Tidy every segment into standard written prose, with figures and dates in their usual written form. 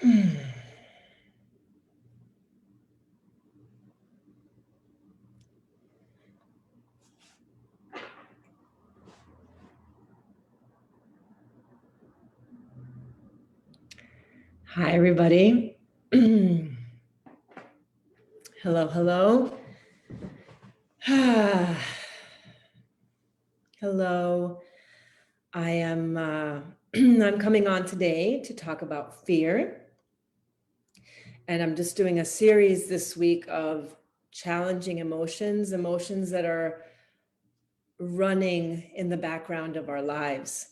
Hi, everybody. Hello, hello. Hello. I am I'm coming on today to talk about fear. And I'm just doing a series this week of challenging emotions that are running in the background of our lives.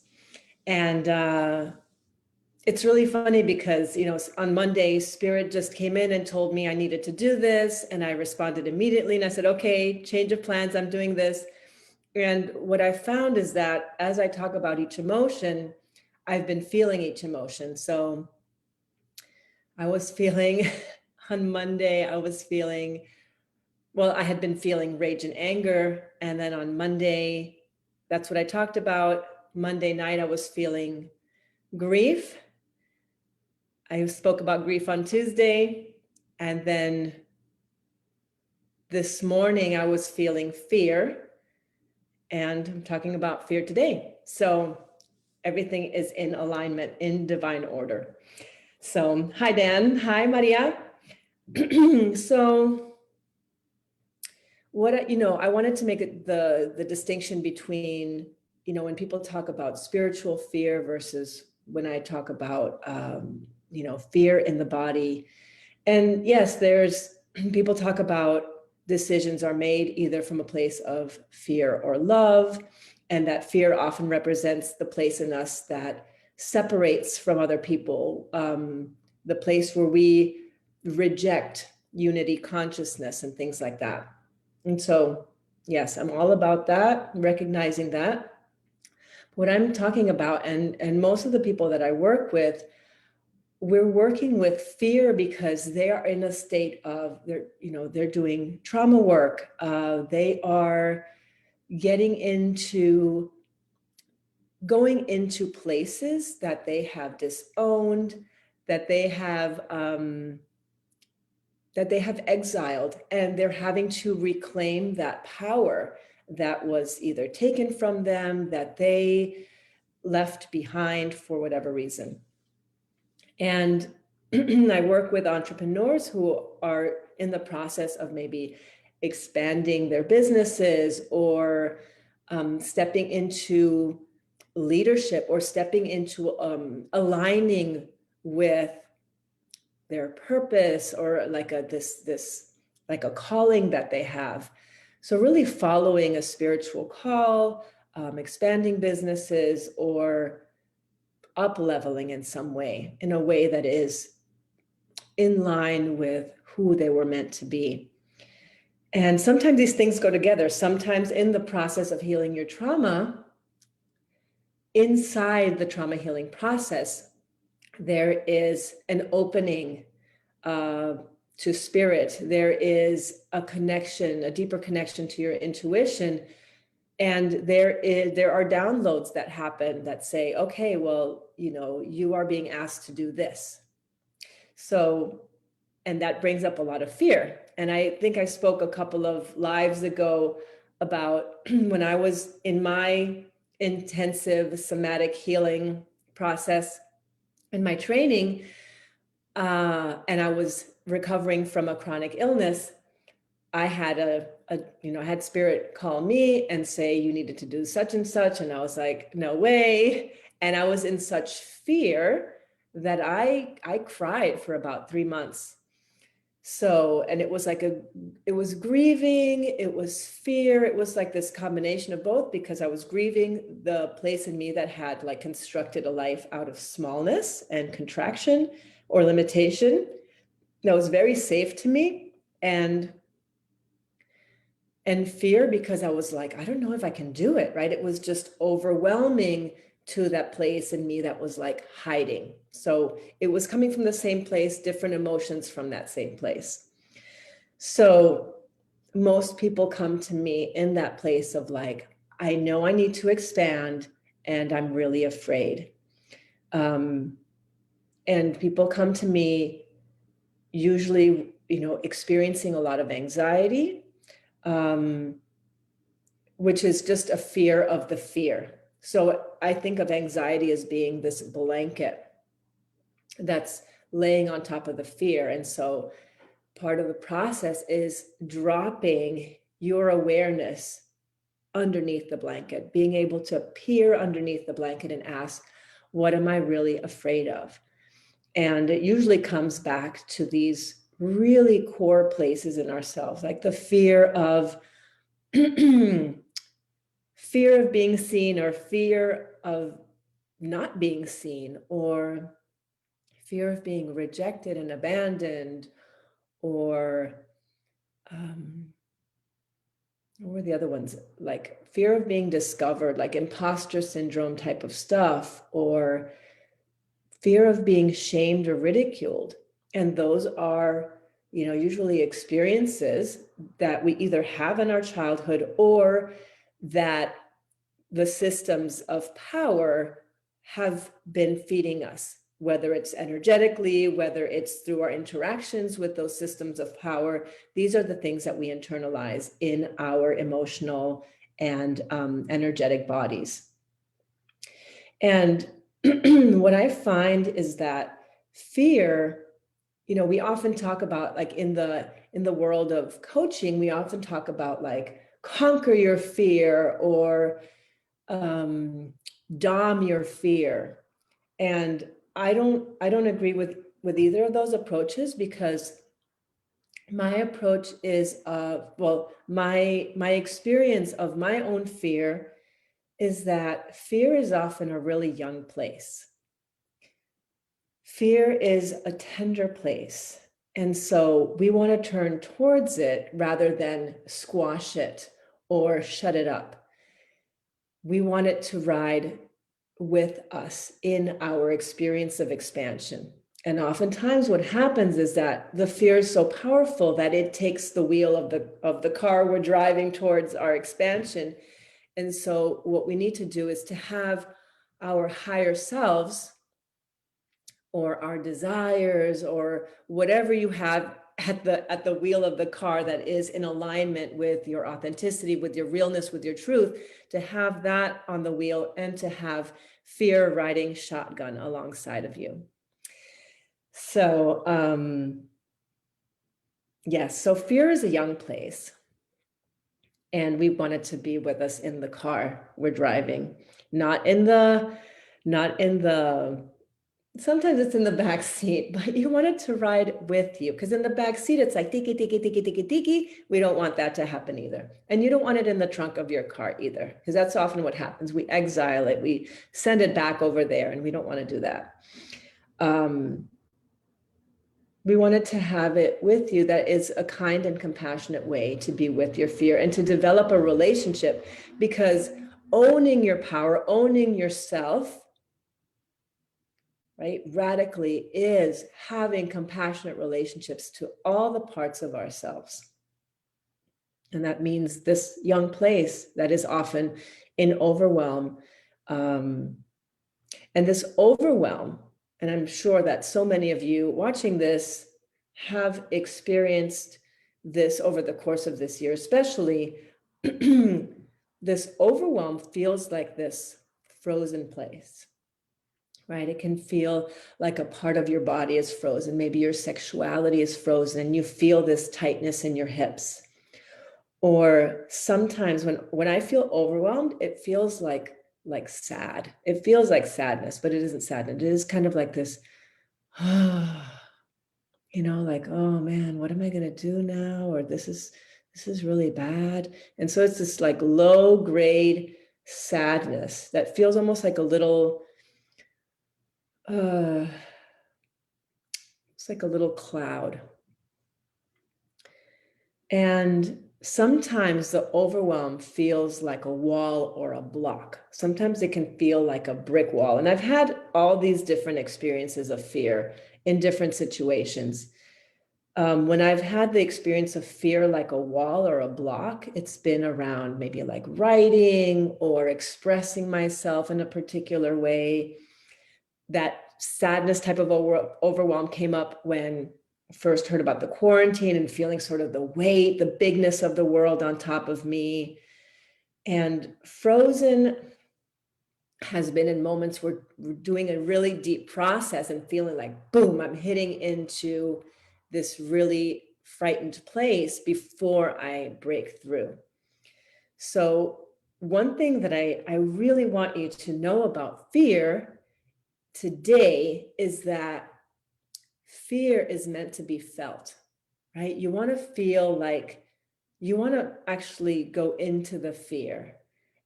And it's really funny because, on Monday, Spirit just came in and told me I needed to do this. And I responded immediately and I said, okay, change of plans, I'm doing this. And what I found is that as I talk about each emotion, I've been feeling each emotion. So I was feeling on Monday, I had been feeling rage and anger. And then on Monday, that's what I talked about. Monday night, I was feeling grief. I spoke about grief on Tuesday. And then this morning, I was feeling fear. And I'm talking about fear today. So everything is in alignment, in divine order. So, hi, Dan. Hi, Maria. So, I wanted to make it the distinction between, when people talk about spiritual fear versus when I talk about, fear in the body. And yes, there's people talk about decisions are made either from a place of fear or love. And that fear often represents the place in us that separates from other people, the place where we reject unity consciousness and things like that. And so, yes, I'm all about that, recognizing that. What I'm talking about, and most of the people that I work with, we're working with fear because they are in a state of, they're doing trauma work. They are going into places that they have disowned, that they have exiled, and they're having to reclaim that power that was either taken from them, that they left behind for whatever reason. And I work with entrepreneurs who are in the process of maybe expanding their businesses or stepping into leadership or stepping into aligning with their purpose or like a calling that they have. So really following a spiritual call, expanding businesses, or up-leveling in some way, in a way that is in line with who they were meant to be. And sometimes these things go together. Sometimes in the process of healing your trauma, inside the trauma healing process, there is an opening to spirit. There is a connection, a deeper connection to your intuition. And there are downloads that happen that say, okay, well, you are being asked to do this. So, and that brings up a lot of fear. And I think I spoke a couple of lives ago about when I was in my intensive somatic healing process in my training, and I was recovering from a chronic illness. I had I had spirit call me and say, you needed to do such and such. And I was like, no way. And I was in such fear that I cried for about 3 months. So, and it was it was grieving, it was fear. It was like this combination of both, because I was grieving the place in me that had like constructed a life out of smallness and contraction or limitation that was very safe to me, and fear because I was like, I don't know if I can do it, right? It was just overwhelming to that place in me that was like hiding. So it was coming from the same place, different emotions from that same place. So most people come to me in that place of like, I know I need to expand and I'm really afraid. And people come to me usually, experiencing a lot of anxiety, which is just a fear of the fear. So I think of anxiety as being this blanket that's laying on top of the fear. And so part of the process is dropping your awareness underneath the blanket, being able to peer underneath the blanket and ask, what am I really afraid of? And it usually comes back to these really core places in ourselves, like the fear of fear of being seen, or fear of not being seen, or fear of being rejected and abandoned, or what were the other ones? Like fear of being discovered, like imposter syndrome type of stuff, or fear of being shamed or ridiculed. And those are, usually experiences that we either have in our childhood, or that the systems of power have been feeding us, whether it's energetically, whether it's through our interactions with those systems of power. These are the things that we internalize in our emotional and energetic bodies. And what I find is that fear, we often talk about, like in the world of coaching, we often talk about like conquer your fear, or dom your fear. And I don't agree with either of those approaches, because my approach is my experience of my own fear is that fear is often a really young place. Fear is a tender place. And so we want to turn towards it rather than squash it or shut it up. We want it to ride with us in our experience of expansion. And oftentimes what happens is that the fear is so powerful that it takes the wheel of the car we're driving towards our expansion. And so what we need to do is to have our higher selves, or our desires, or whatever you have at the wheel of the car that is in alignment with your authenticity, with your realness, with your truth, to have that on the wheel, and to have fear riding shotgun alongside of you. So yes, so fear is a young place, and we want it to be with us in the car we're driving, not in the sometimes it's in the back seat, but you want it to ride with you, because in the back seat, it's like tiki, tiki, tiki, tiki, tiki. We don't want that to happen either. And you don't want it in the trunk of your car either, because that's often what happens. We exile it, we send it back over there, and we don't want to do that. We wanted to have it with you. That is a kind and compassionate way to be with your fear and to develop a relationship, because owning your power, owning yourself, right, radically, is having compassionate relationships to all the parts of ourselves. And that means this young place that is often in overwhelm. And this overwhelm, and I'm sure that so many of you watching this have experienced this over the course of this year, especially. This overwhelm feels like this frozen place. Right? It can feel like a part of your body is frozen. Maybe your sexuality is frozen and you feel this tightness in your hips. Or sometimes when I feel overwhelmed, it feels like sad. It feels like sadness, but it isn't sadness. It is kind of like this, like, oh man, what am I going to do now? Or this is really bad. And so it's this like low grade sadness that feels almost like a little, it's like a little cloud. And sometimes the overwhelm feels like a wall or a block. Sometimes it can feel like a brick wall. And I've had all these different experiences of fear in different situations. When I've had the experience of fear like a wall or a block, it's been around maybe like writing or expressing myself in a particular way that sadness type of overwhelm came up when I first heard about the quarantine and feeling sort of the weight, the bigness of the world on top of me. And frozen has been in moments where we're doing a really deep process and feeling like, boom, I'm hitting into this really frightened place before I break through. So one thing that I really want you to know about fear today is that fear is meant to be felt, right? You want to feel like you want to actually go into the fear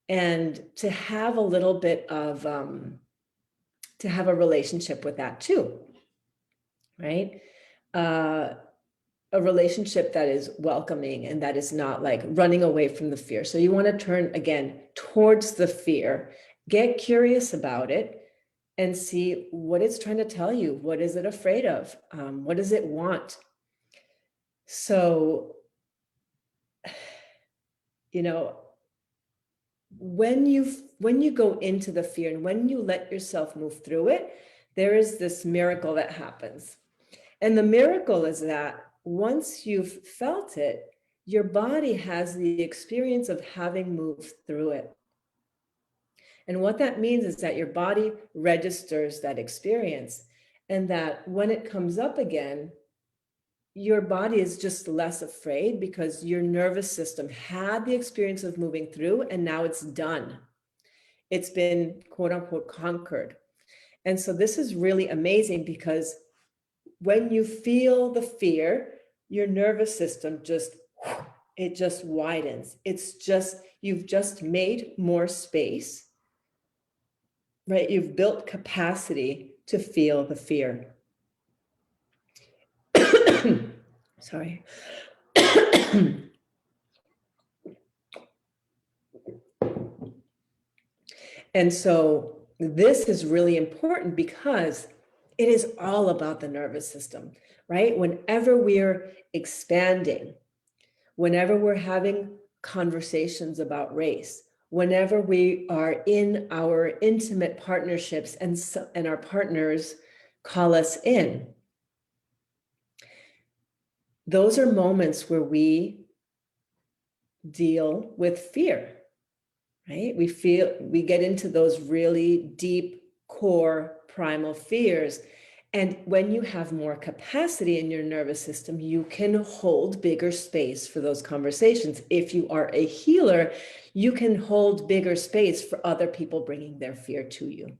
and to have a little bit of, to have a relationship with that too, right? A relationship that is welcoming and that is not like running away from the fear. So you want to turn again towards the fear, get curious about it and see what it's trying to tell you. What is it afraid of? What does it want? So, you know, when you go into the fear and when you let yourself move through it, there is this miracle that happens. And the miracle is that once you've felt it, your body has the experience of having moved through it. And what that means is that your body registers that experience, and that when it comes up again, your body is just less afraid because your nervous system had the experience of moving through and now it's done. It's been quote unquote conquered. And so this is really amazing because when you feel the fear, your nervous system it just widens. It's just, you've just made more space, right? You've built capacity to feel the fear. Sorry. And so this is really important because it is all about the nervous system, right? Whenever we're expanding, whenever we're having conversations about race, whenever we are in our intimate partnerships and our partners call us in, those are moments where we deal with fear, right? We get into those really deep core primal fears. And when you have more capacity in your nervous system, you can hold bigger space for those conversations. If you are a healer, you can hold bigger space for other people bringing their fear to you,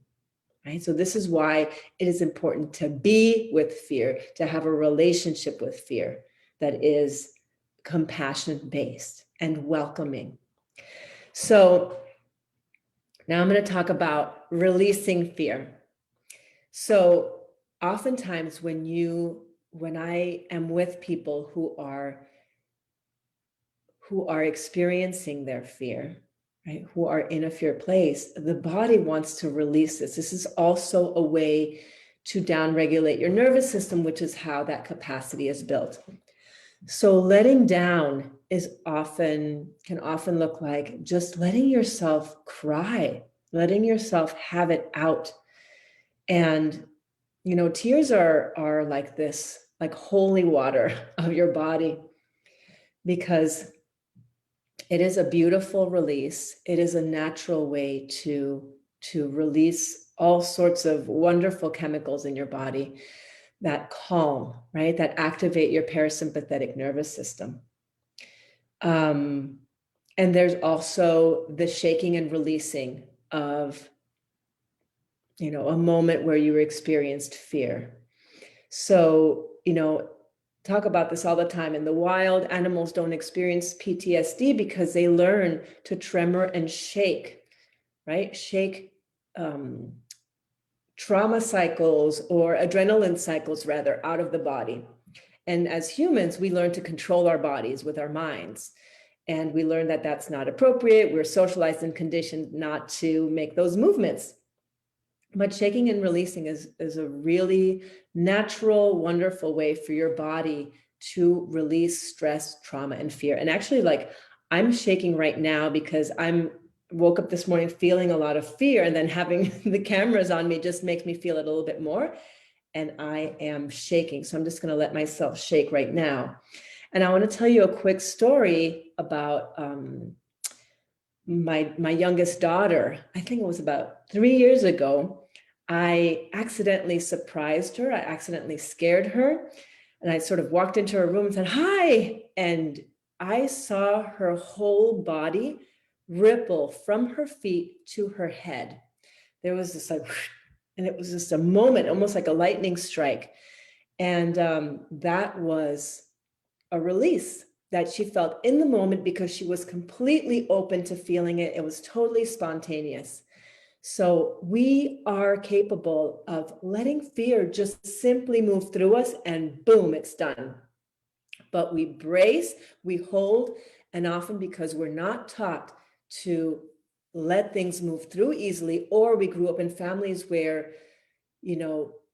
right? So this is why it is important to be with fear, to have a relationship with fear that is compassion-based and welcoming. So now I'm going to talk about releasing fear. So oftentimes when I am with people who are experiencing their fear, right, who are in a fear place, the body wants to release this. This is also a way to downregulate your nervous system, which is how that capacity is built. So letting down can often look like just letting yourself cry, letting yourself have it out. And, tears are like this, like holy water of your body, because it is a beautiful release. It is a natural way to release all sorts of wonderful chemicals in your body that calm, right? That activate your parasympathetic nervous system. And there's also the shaking and releasing of, a moment where you experienced fear. So, talk about this all the time. In the wild, animals don't experience PTSD because they learn to tremor and shake, right? Shake trauma cycles or adrenaline cycles, rather, out of the body. And as humans, we learn to control our bodies with our minds. And we learn that that's not appropriate. We're socialized and conditioned not to make those movements. But shaking and releasing is a really natural, wonderful way for your body to release stress, trauma, and fear. And actually, like, I'm shaking right now because I'm woke up this morning feeling a lot of fear, and then having the cameras on me just makes me feel it a little bit more. And I am shaking. So I'm just going to let myself shake right now. And I want to tell you a quick story about my youngest daughter. I think it was about 3 years ago. I accidentally surprised her. I accidentally scared her. And I sort of walked into her room and said, "Hi." And I saw her whole body ripple from her feet to her head. There was this like, and it was just a moment, almost like a lightning strike. And that was a release that she felt in the moment because she was completely open to feeling it. It was totally spontaneous. So we are capable of letting fear just simply move through us, and boom, it's done. But we brace, we hold, and often because we're not taught to let things move through easily, or we grew up in families where,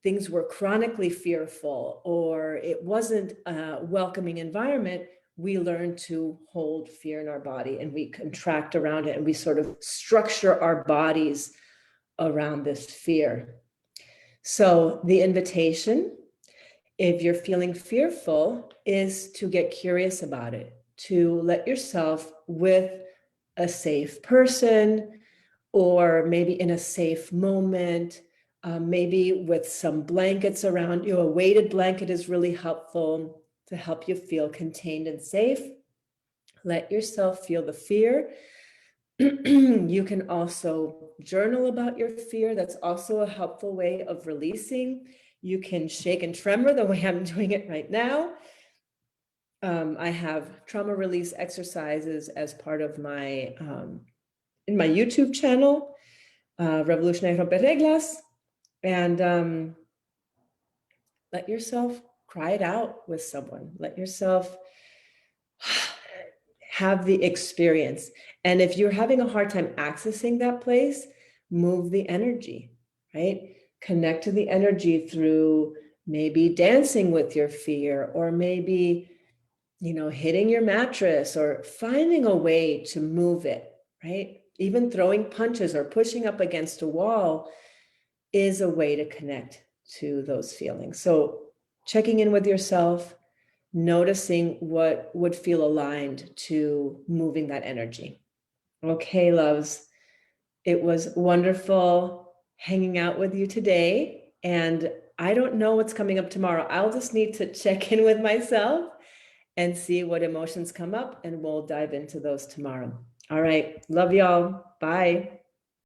things were chronically fearful, or it wasn't a welcoming environment, we learn to hold fear in our body, and we contract around it, and we sort of structure our bodies around this fear. So the invitation, if you're feeling fearful, is to get curious about it, to let yourself with a safe person, or maybe in a safe moment, maybe with some blankets around you. A weighted blanket is really helpful to help you feel contained and safe. Let yourself feel the fear. You can also journal about your fear. That's also a helpful way of releasing. You can shake and tremor the way I'm doing it right now. I have trauma release exercises as part of my, in my YouTube channel, Revolutionary Romper Reglas. And let yourself cry it out with someone. Let yourself have the experience. And if you're having a hard time accessing that place, move the energy, right? Connect to the energy through maybe dancing with your fear, or maybe, hitting your mattress, or finding a way to move it, right? Even throwing punches or pushing up against a wall is a way to connect to those feelings. So checking in with yourself, noticing what would feel aligned to moving that energy. Okay, loves, it was wonderful hanging out with you today. And I don't know what's coming up tomorrow. I'll just need to check in with myself and see what emotions come up, and we'll dive into those tomorrow. All right. Love y'all. Bye.